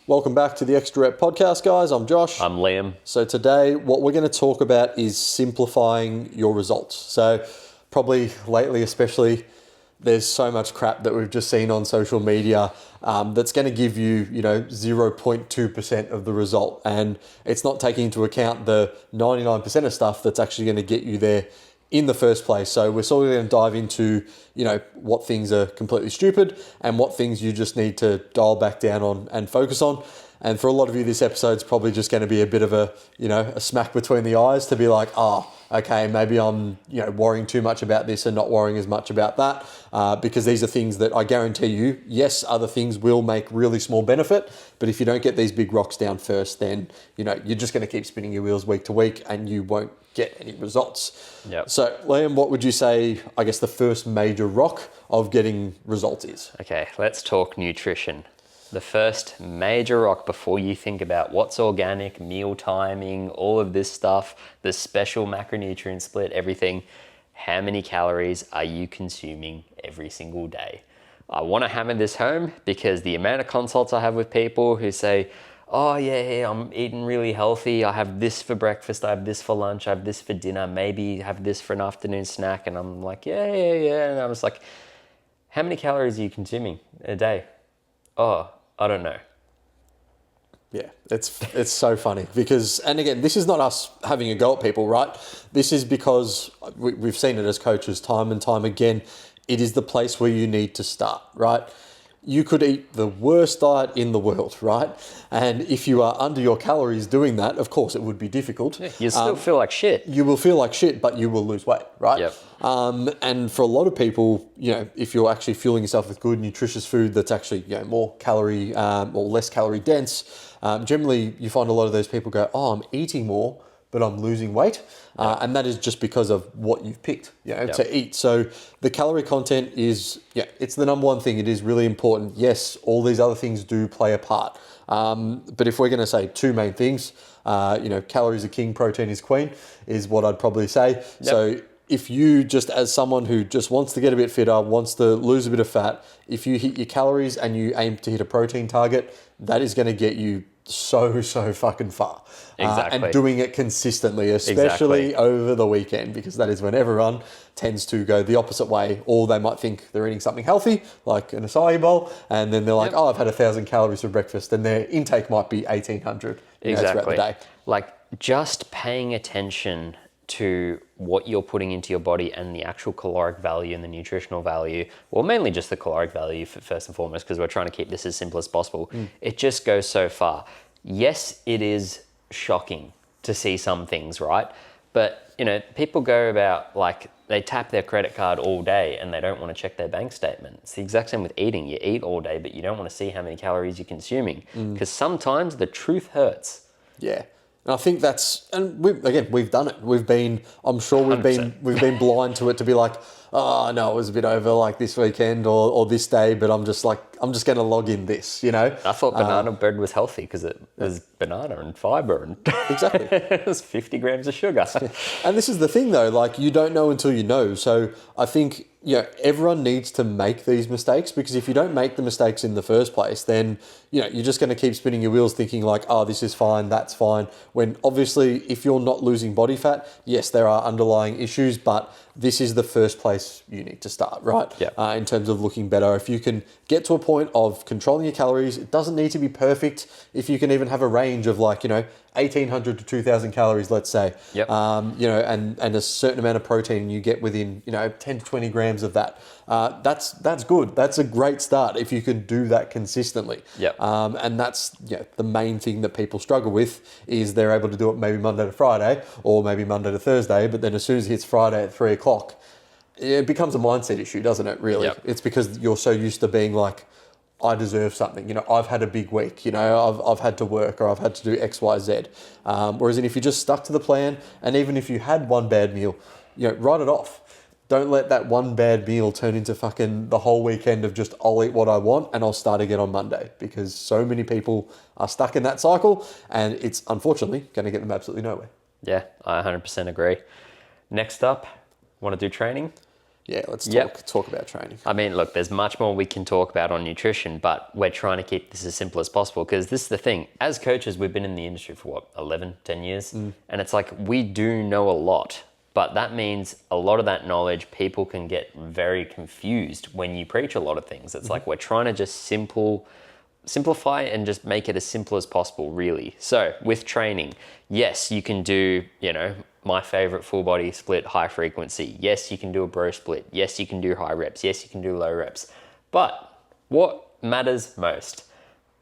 Welcome back to the Extra Rep Podcast, guys. I'm Josh. I'm Liam. So today, what we're going to talk about is simplifying your results. So probably lately, especially, there's so much crap that we've just seen on social media that's going to give you, 0.2% of the result. And it's not taking into account the 99% of stuff that's actually going to get you there in the first place. So we're sort of going to dive into, what things are completely stupid and what things you just need to dial back down on and focus on. And for a lot of you, this episode's probably just going to be a bit of a smack between the eyes to be like, okay, maybe I'm, worrying too much about this and not worrying as much about that, because these are things that I guarantee you, yes, other things will make really small benefit, but if you don't get these big rocks down first, then, you're just going to keep spinning your wheels week to week and you won't get any results. Yep. So, Liam, what would you say, I guess, the first major rock of getting results is? Okay, let's talk nutrition. The first major rock before you think about what's organic, meal timing, all of this stuff, the special macronutrient split, everything, how many calories are you consuming every single day? I want to hammer this home because the amount of consults I have with people who say, oh yeah, I'm eating really healthy. I have this for breakfast. I have this for lunch. I have this for dinner. Maybe have this for an afternoon snack. And I'm like, yeah. And I was like, how many calories are you consuming a day? Oh, I don't know. Yeah, it's so funny because, and again, this is not us having a go at people, right? This is because we've seen it as coaches time and time again. It is the place where you need to start, right? You could eat the worst diet in the world, right? And if you are under your calories doing that, of course, it would be difficult. Yeah, you still feel like shit. You will feel like shit, but you will lose weight, right? Yep. And for a lot of people, if you're actually fueling yourself with good, nutritious food that's actually, more calorie or less calorie dense, generally you find a lot of those people go, oh, I'm eating more, but I'm losing weight. And that is just because of what you've picked, to eat. So the calorie content is, it's the number one thing. It is really important. Yes, all these other things do play a part. But if we're going to say two main things, calories are king, protein is queen, is what I'd probably say. Yep. So if you just, as someone who just wants to get a bit fitter, wants to lose a bit of fat, if you hit your calories and you aim to hit a protein target, that is going to get you so fucking far. Exactly. And doing it consistently, especially over the weekend, because that is when everyone tends to go the opposite way, or they might think they're eating something healthy, like an acai bowl, and then they're like, oh, I've had 1,000 calories for breakfast, and their intake might be 1,800 throughout the day. Like just paying attention to what you're putting into your body and the actual caloric value and the nutritional value, well, mainly just the caloric value first and foremost, because we're trying to keep this as simple as possible. It just goes so far. Yes, it is shocking to see some things, right? But, people go about like they tap their credit card all day and they don't want to check their bank statement. It's the exact same with eating. You eat all day, but you don't want to see how many calories you're consuming because sometimes the truth hurts. Yeah. And I think that's, and we've done it. We've been blind to it to be like, oh no, it was a bit over like this weekend or this day, but I'm just going to log in this, I thought banana bread was healthy because it was banana and fiber and exactly. It was 50 grams of sugar. And this is the thing though, like you don't know until you know. So I think, everyone needs to make these mistakes because if you don't make the mistakes in the first place, then, you're just going to keep spinning your wheels thinking like, oh, this is fine, that's fine. When obviously if you're not losing body fat, yes, there are underlying issues, but this is the first place you need to start, right? Yeah. In terms of looking better. If you can get to a point of controlling your calories, it doesn't need to be perfect. If you can even have a range of like, 1,800 to 2,000 calories, let's say, yep. And a certain amount of protein you get within, 10 to 20 grams of that. That's good. That's a great start if you can do that consistently. Yep. And that's the main thing that people struggle with is they're able to do it maybe Monday to Friday or maybe Monday to Thursday, but then as soon as it hits Friday at 3:00, it becomes a mindset issue, doesn't it, really? Yep. It's because you're so used to being like, I deserve something. I've had a big week. I've had to work or I've had to do X, Y, Z. Whereas if you just stuck to the plan, and even if you had one bad meal, write it off. Don't let that one bad meal turn into fucking the whole weekend of just I'll eat what I want and I'll start again on Monday, because so many people are stuck in that cycle and it's unfortunately going to get them absolutely nowhere. Yeah, I 100% agree. Next up, want to do training? Yeah, let's Yep. talk about training. I mean, look, there's much more we can talk about on nutrition, but we're trying to keep this as simple as possible because this is the thing. As coaches, we've been in the industry for 11, 10 years? And it's like we do know a lot, but that means a lot of that knowledge, people can get very confused when you preach a lot of things. It's like we're trying to just simplify and just make it as simple as possible, really. So with training, yes, you can do, my favorite full body split, high frequency. Yes, you can do a bro split. Yes, you can do high reps. Yes, you can do low reps. But what matters most?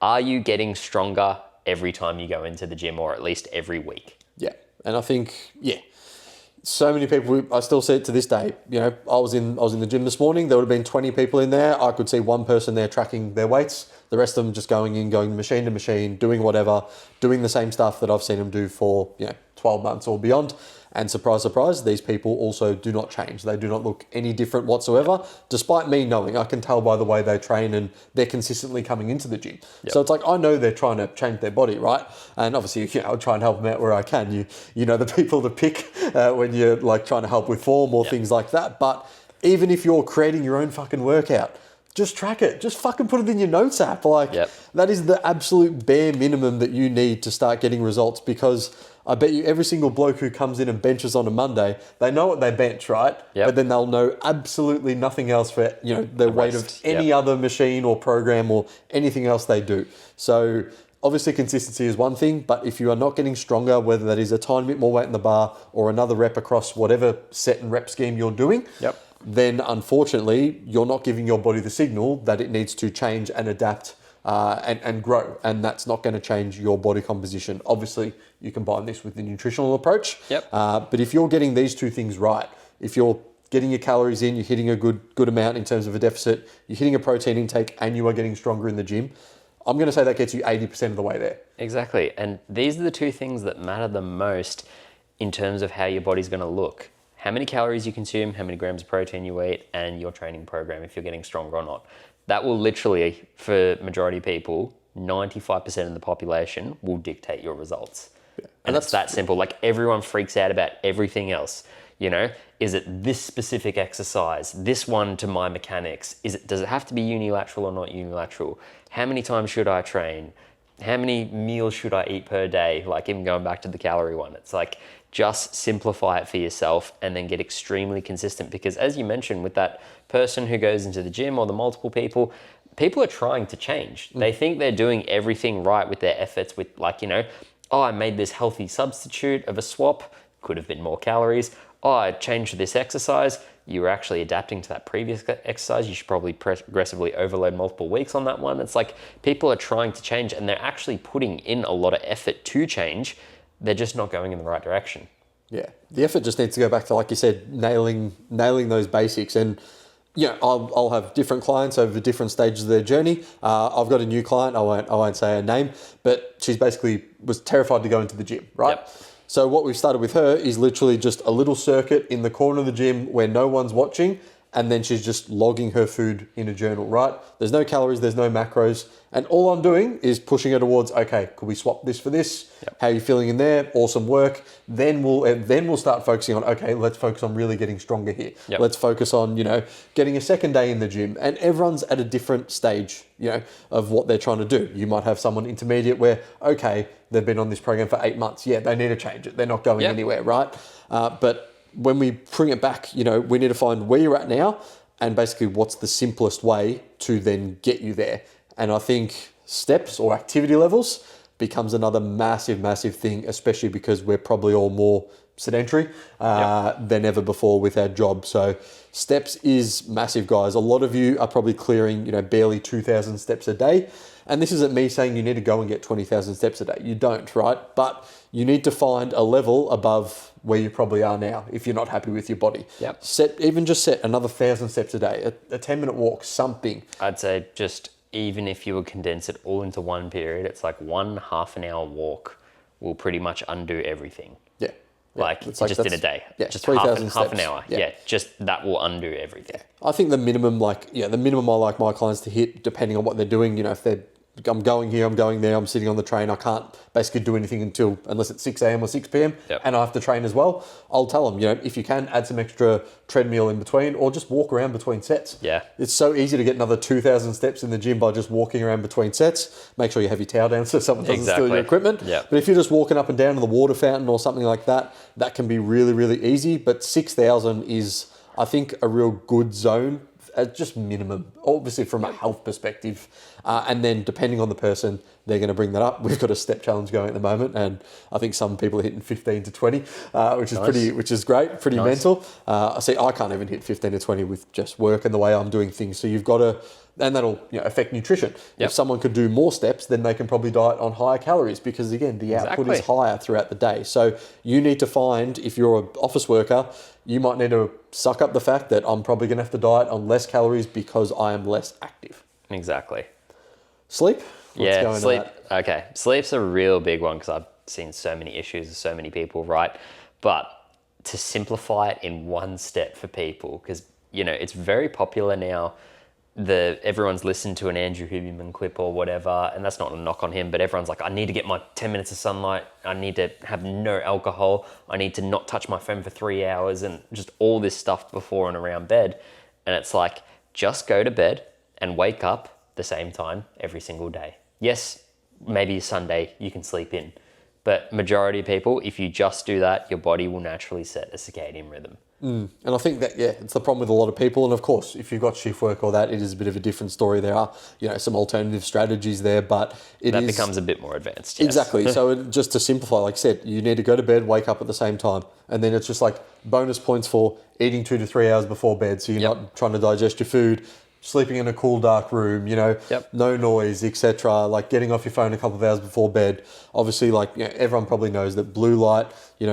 Are you getting stronger every time you go into the gym, or at least every week? Yeah. And I think, so many people, I still see it to this day. I was in the gym this morning. There would have been 20 people in there. I could see one person there tracking their weights. The rest of them just going machine to machine, doing whatever, doing the same stuff that I've seen them do for 12 months or beyond. And surprise, surprise, these people also do not change. They do not look any different whatsoever, despite me knowing. I can tell by the way they train and they're consistently coming into the gym. Yep. So it's like, I know they're trying to change their body, right? And obviously, I'll try and help them out where I can. You know the people to pick when you're like trying to help with form or things like that. But even if you're creating your own fucking workout, just track it. Just fucking put it in your notes app. That is the absolute bare minimum that you need to start getting results, because I bet you every single bloke who comes in and benches on a Monday, they know what they bench, right? Yep. But then they'll know absolutely nothing else for the weight of any other machine or program or anything else they do. So obviously consistency is one thing, but if you are not getting stronger, whether that is a tiny bit more weight in the bar or another rep across whatever set and rep scheme you're doing, then unfortunately you're not giving your body the signal that it needs to change and adapt and grow, and that's not going to change your body composition. Obviously, you combine this with the nutritional approach. But if you're getting these two things right, if you're getting your calories in, you're hitting a good amount in terms of a deficit, you're hitting a protein intake, and you are getting stronger in the gym, I'm going to say that gets you 80% of the way there. Exactly. And these are the two things that matter the most in terms of how your body's going to look. How many calories you consume, how many grams of protein you eat, and your training program, if you're getting stronger or not. That will literally, for majority of people, 95% of the population will dictate your results. And it's that simple. Like, everyone freaks out about everything else. Is it this specific exercise, this one to my mechanics? Does it have to be unilateral or not unilateral? How many times should I train? How many meals should I eat per day? Like, even going back to the calorie one, it's like, just simplify it for yourself and then get extremely consistent. Because as you mentioned, with that person who goes into the gym or the multiple people are trying to change. They think they're doing everything right with their efforts, with I made this healthy substitute of a swap, could have been more calories. I changed this exercise. You were actually adapting to that previous exercise. You should probably progressively overload multiple weeks on that one. It's like, people are trying to change and they're actually putting in a lot of effort to change. They're just not going in the right direction. Yeah. The effort just needs to go back to, like you said, nailing those basics. And I'll have different clients over different stages of their journey. I've got a new client. I won't say her name, but she's basically was terrified to go into the gym, right? Yep. So what we've started with her is literally just a little circuit in the corner of the gym where no one's watching, and then she's just logging her food in a journal, right? There's no calories, there's no macros, and all I'm doing is pushing her towards, okay, could we swap this for this? Yep. How are you feeling in there? Awesome work. Then we'll start focusing on, okay, let's focus on really getting stronger here. Yep. Let's focus on, getting a second day in the gym. And everyone's at a different stage, of what they're trying to do. You might have someone intermediate where, okay, they've been on this program for 8 months. Yeah, they need to change it. They're not going anywhere, right? But when we bring it back, we need to find where you're at now and basically what's the simplest way to then get you there. And I think steps or activity levels becomes another massive, massive thing, especially because we're probably all more sedentary than ever before with our job. So steps is massive, guys. A lot of you are probably clearing, barely 2,000 steps a day. And this isn't me saying you need to go and get 20,000 steps a day. You don't, right? But you need to find a level above where you probably are now if you're not happy with your body. Yep. Set another 1,000 steps a day, a 10-minute walk, something. I'd say just even if you would condense it all into one period, it's like 1 half-an-hour walk will pretty much undo everything. Yeah. Like, it's just in a day. Yeah, just 3,000 half an hour. Yeah. Just that will undo everything. Yeah. I think the minimum I like my clients to hit, depending on what they're doing, if they're I'm going here, I'm going there, I'm sitting on the train, I can't basically do anything unless it's 6 a.m. or 6 p.m. Yep. and I have to train as well, I'll tell them, if you can, add some extra treadmill in between or just walk around between sets. Yeah. It's so easy to get another 2,000 steps in the gym by just walking around between sets. Make sure you have your towel down so someone doesn't steal your equipment. Yep. But if you're just walking up and down to the water fountain or something like that, that can be really, really easy. But 6,000 is, I think, a real good zone. Just minimum, obviously from a health perspective. And then depending on the person, they're going to bring that up. We've got a step challenge going at the moment, and I think some people are hitting 15 to 20, which is great, pretty mental. I can't even hit 15 to 20 with just work and the way I'm doing things. So you've got to, and that'll affect nutrition. If someone could do more steps, then they can probably diet on higher calories because again, the output is higher throughout the day. So you need to find, if you're an office worker, you might need to suck up the fact that I'm probably going to have to diet on less calories because I am less active. Exactly. Sleep? Sleep. Okay. Sleep's a real big one because I've seen so many issues with so many people, right? But to simplify it in one step for people, because, it's very popular now. Everyone's listened to an Andrew Huberman clip or whatever, and that's not a knock on him, but everyone's like, I need to get my 10 minutes of sunlight. I need to have no alcohol. I need to not touch my phone for 3 hours and just all this stuff before and around bed. And it's like, just go to bed and wake up the same time every single day. Yes, maybe Sunday you can sleep in, but majority of people, if you just do that, your body will naturally set a circadian rhythm. And I think that, it's the problem with a lot of people. And of course, if you've got shift work or that, it is a bit of a different story. There are, some alternative strategies there, but that becomes a bit more advanced. Yes. Exactly. So just to simplify, like I said, you need to go to bed, wake up at the same time. And then it's just like bonus points for eating 2 to 3 hours before bed. So you're not trying to digest your food, sleeping in a cool, dark room, no noise, etc. Like getting off your phone a couple of hours before bed. Obviously, everyone probably knows that blue light,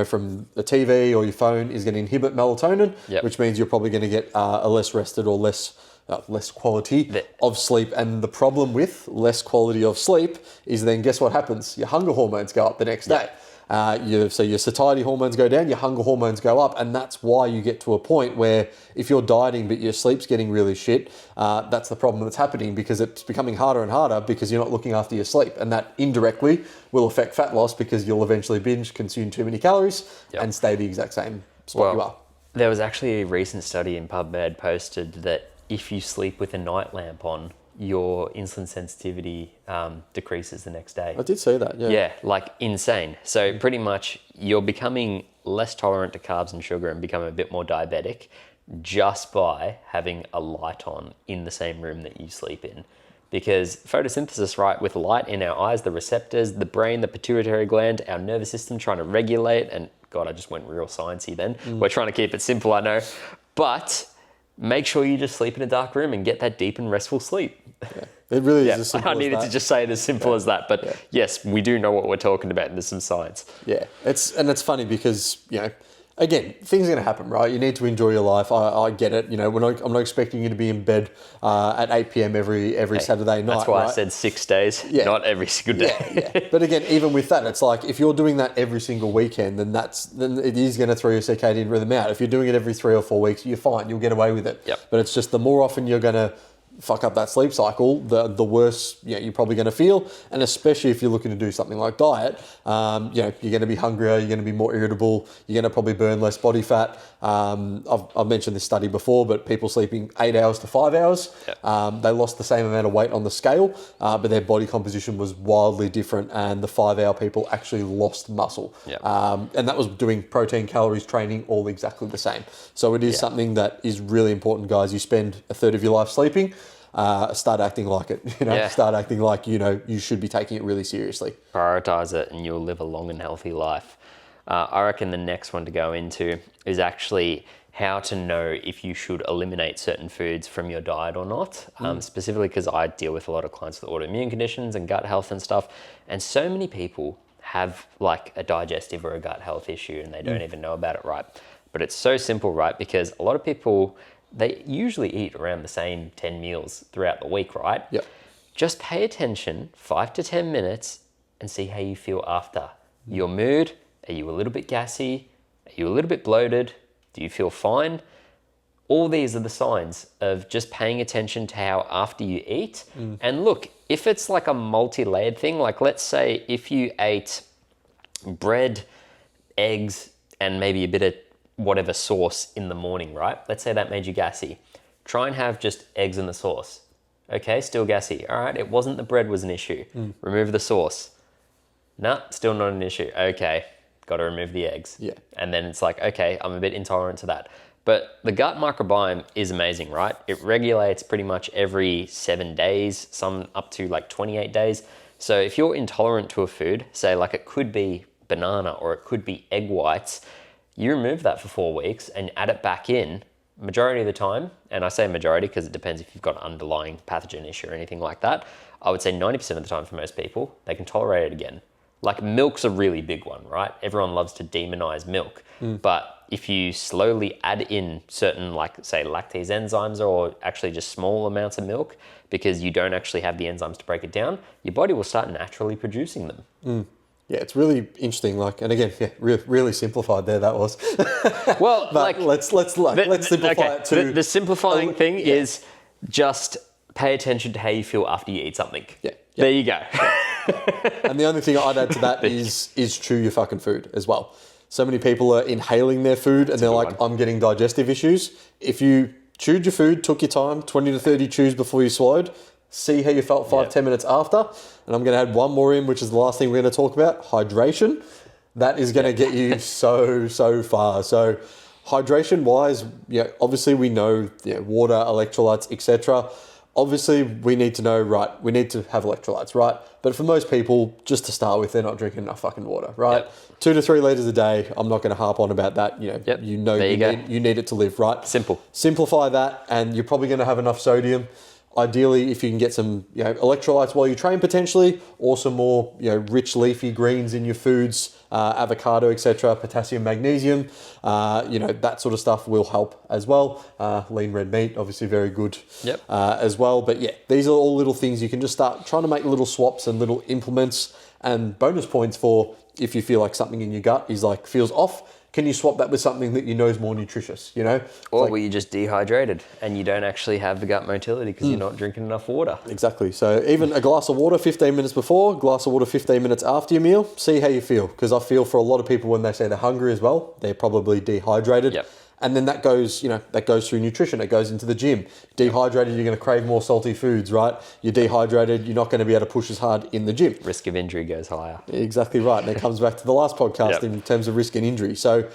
from the TV or your phone is going to inhibit melatonin, which means you're probably going to get a less rested or less quality of sleep. And the problem with less quality of sleep is then guess what happens? Your hunger hormones go up the next day. So your satiety hormones go down, your hunger hormones go up, and that's why you get to a point where if you're dieting but your sleep's getting really shit, that's the problem that's happening because it's becoming harder and harder because you're not looking after your sleep, and that indirectly will affect fat loss because you'll eventually binge, consume too many calories, and stay the exact same spot you are. There was actually a recent study in PubMed posted that if you sleep with a night lamp on, your insulin sensitivity decreases the next day. I did see that, yeah. Yeah, like insane. So pretty much you're becoming less tolerant to carbs and sugar and becoming a bit more diabetic just by having a light on in the same room that you sleep in. Because photosynthesis, right, with light in our eyes, the receptors, the brain, the pituitary gland, our nervous system trying to regulate, and God, I just went real sciencey then. We're trying to keep it simple, I know. But make sure you just sleep in a dark room and get that deep and restful sleep. Yeah. It really is as simple I needed to just say it as simple as that. But yes, we do know what we're talking about and there's some science. Yeah, it's funny because, again, things are going to happen, right? You need to enjoy your life. I get it. I'm not expecting you to be in bed at 8 p.m. every Saturday night. That's why right? I said 6 days, not every single day. Yeah. But again, even with that, it's like if you're doing that every single weekend, then it is going to throw your circadian rhythm out. If you're doing it every 3 or 4 weeks, you're fine. You'll get away with it. Yep. But it's just the more often you're going to fuck up that sleep cycle, the worse you're probably going to feel. And especially if you're looking to do something like diet, you're going to be hungrier, you're going to be more irritable, you're going to probably burn less body fat. I've mentioned this study before, but people sleeping 8 hours to 5 hours, they lost the same amount of weight on the scale, but their body composition was wildly different, and the 5-hour people actually lost muscle. And that was doing protein, calories, training, all exactly the same. So it is something that is really important, guys. You spend a third of your life sleeping. Start acting like it, start acting like, you should be taking it really seriously. Prioritize it and you'll live a long and healthy life. I reckon the next one to go into is actually how to know if you should eliminate certain foods from your diet or not. Specifically because I deal with a lot of clients with autoimmune conditions and gut health and stuff. And so many people have like a digestive or a gut health issue and they don't even know about it, right? But it's so simple, right? Because a lot of people, they usually eat around the same 10 meals throughout the week, right? Yep. Just pay attention 5 to 10 minutes and see how you feel after. Your mood, are you a little bit gassy? Are you a little bit bloated? Do you feel fine? All these are the signs of just paying attention to how after you eat. And look, if it's like a multi-layered thing, like let's say if you ate bread, eggs, and maybe a bit of whatever sauce in the morning, right? Let's say that made you gassy. Try and have just eggs in the sauce. Okay, still gassy. All right, it wasn't the bread was an issue. Remove the sauce. Nah, still not an issue. Okay, got to remove the eggs. Yeah. And then it's like, okay, I'm a bit intolerant to that. But the gut microbiome is amazing, right? It regulates pretty much every 7 days, some up to like 28 days. So if you're intolerant to a food, say like it could be banana or it could be egg whites, you remove that for 4 weeks and add it back in majority of the time. And I say majority because it depends if you've got an underlying pathogen issue or anything like that. I would say 90% of the time for most people, they can tolerate it again. Like milk's a really big one, right? Everyone loves to demonize milk. But if you slowly add in certain, like say lactase enzymes or actually just small amounts of milk, because you don't actually have the enzymes to break it down, your body will start naturally producing them. Yeah, it's really interesting. Like, and again, yeah, really simplified there. That was. Well, but like let's simplify it to the simplifying thing is just pay attention to how you feel after you eat something. Yeah. There you go. And the only thing I'd add to that is chew your fucking food as well. So many people are inhaling their food and they're like, I'm getting digestive issues. If you chewed your food, took your time, 20 to 30 chews before you swallowed, see how you felt 5-10 minutes after. And I'm going to add one more in, which is the last thing we're going to talk about, hydration. That is going to get you so far. So hydration wise, obviously we know water, electrolytes, etc. Obviously we need to know, right, we need to have electrolytes, right? But for most people, just to start with, they're not drinking enough fucking water, right? 2 to 3 liters a day. I'm not going to harp on about that. You need it to live, right? Simple. Simplify that and you're probably going to have enough sodium. Ideally, if you can get some electrolytes while you train potentially, or some more rich leafy greens in your foods, avocado, etc., potassium, magnesium, that sort of stuff will help as well. Lean red meat, obviously very good as well. But yeah, these are all little things you can just start trying to make little swaps and little implements and bonus points for if you feel like something in your gut is like feels off. Can you swap that with something that you know is more nutritious, Or were you just dehydrated and you don't actually have the gut motility because you're not drinking enough water? Exactly. So even a glass of water 15 minutes before, glass of water 15 minutes after your meal, see how you feel. Because I feel for a lot of people when they say they're hungry as well, they're probably dehydrated. Yep. And then that goes through nutrition. It goes into the gym. Dehydrated, you're going to crave more salty foods, right? You're dehydrated, you're not going to be able to push as hard in the gym. Risk of injury goes higher. Exactly right. And it comes back to the last podcast in terms of risk and injury. So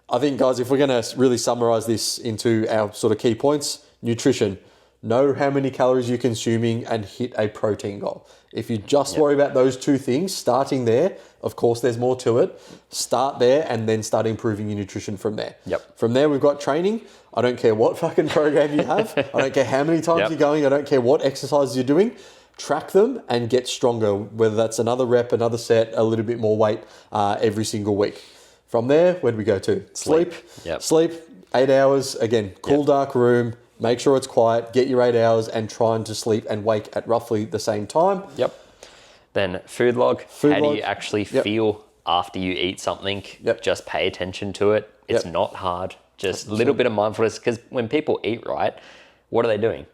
I think, guys, if we're going to really summarize this into our sort of key points, nutrition, know how many calories you're consuming and hit a protein goal. If you just worry about those two things, starting there, of course, there's more to it. Start there and then start improving your nutrition from there. Yep. From there, we've got training. I don't care what fucking program you have. I don't care how many times you're going. I don't care what exercises you're doing. Track them and get stronger, whether that's another rep, another set, a little bit more weight every single week. From there, where do we go to? Sleep. Yep. Sleep, 8 hours. Again, cool, dark room. Make sure it's quiet. Get your 8 hours and trying to sleep and wake at roughly the same time. Yep. Then food log. How do you actually feel after you eat something? Just pay attention to it. It's not hard. Just a little bit of mindfulness. Because when people eat right, what are they doing?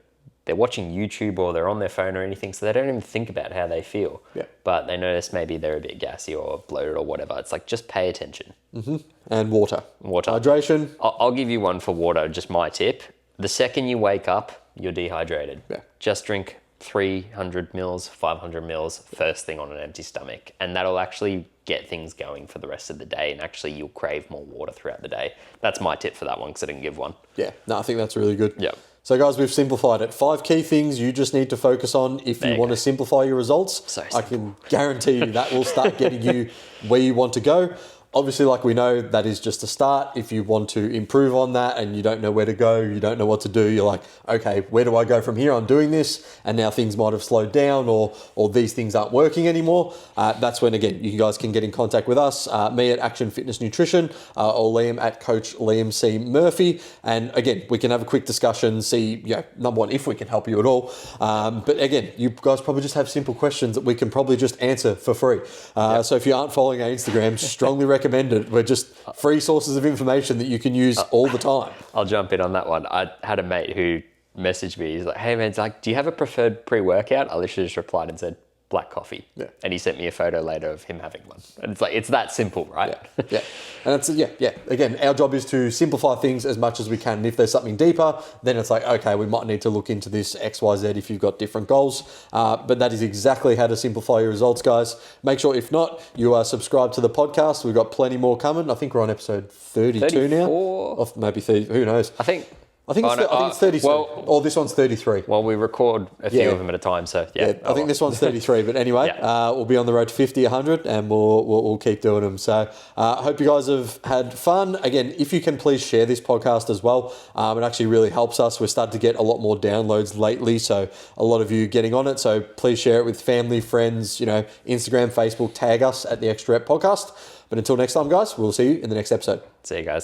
They're watching YouTube or they're on their phone or anything, so they don't even think about how they feel. Yeah. But they notice maybe they're a bit gassy or bloated or whatever. It's like, just pay attention. Mm-hmm. And water. Water. Hydration. I'll give you one for water, just my tip. The second you wake up, you're dehydrated. Yeah. Just drink 300 mils, 500 mils first thing on an empty stomach. And that'll actually get things going for the rest of the day. And actually you'll crave more water throughout the day. That's my tip for that one because I didn't give one. Yeah, no, I think that's really good. Yeah. So guys, we've simplified it. 5 key things you just need to focus on if you want to simplify your results. So I can guarantee you that will start getting you where you want to go. Obviously, like we know, that is just a start. If you want to improve on that and you don't know where to go, you don't know what to do, you're like, okay, where do I go from here? I'm doing this, and now things might have slowed down or these things aren't working anymore. That's when, again, you guys can get in contact with us, me at Action Fitness Nutrition, or Liam at Coach Liam C. Murphy. And again, we can have a quick discussion, see, number one, if we can help you at all. But again, you guys probably just have simple questions that we can probably just answer for free. So if you aren't following our Instagram, strongly recommend recommend it. We're just free sources of information that you can use all the time. I'll jump in on that one. I had a mate who messaged me. He's like, hey man, it's like, do you have a preferred pre-workout? I literally just replied and said, black coffee. Yeah. And he sent me a photo later of him having one. And it's like, it's that simple, right? Yeah. And it's, Again, our job is to simplify things as much as we can. And if there's something deeper, then it's like, okay, we might need to look into this X, Y, Z if you've got different goals. But that is exactly how to simplify your results, guys. Make sure, if not, you are subscribed to the podcast. We've got plenty more coming. I think we're on episode 32 now. 34. Or maybe 30, who knows? I think it's 32. This one's 33. Well, we record a few of them at a time, so yeah. I think this one's 33. But anyway, we'll be on the road to 50, 100, and we'll keep doing them. So I hope you guys have had fun. Again, if you can please share this podcast as well. It actually really helps us. We're starting to get a lot more downloads lately, so a lot of you getting on it. So please share it with family, friends, Instagram, Facebook, tag us at the Extra Rep Podcast. But until next time, guys, we'll see you in the next episode. See you guys.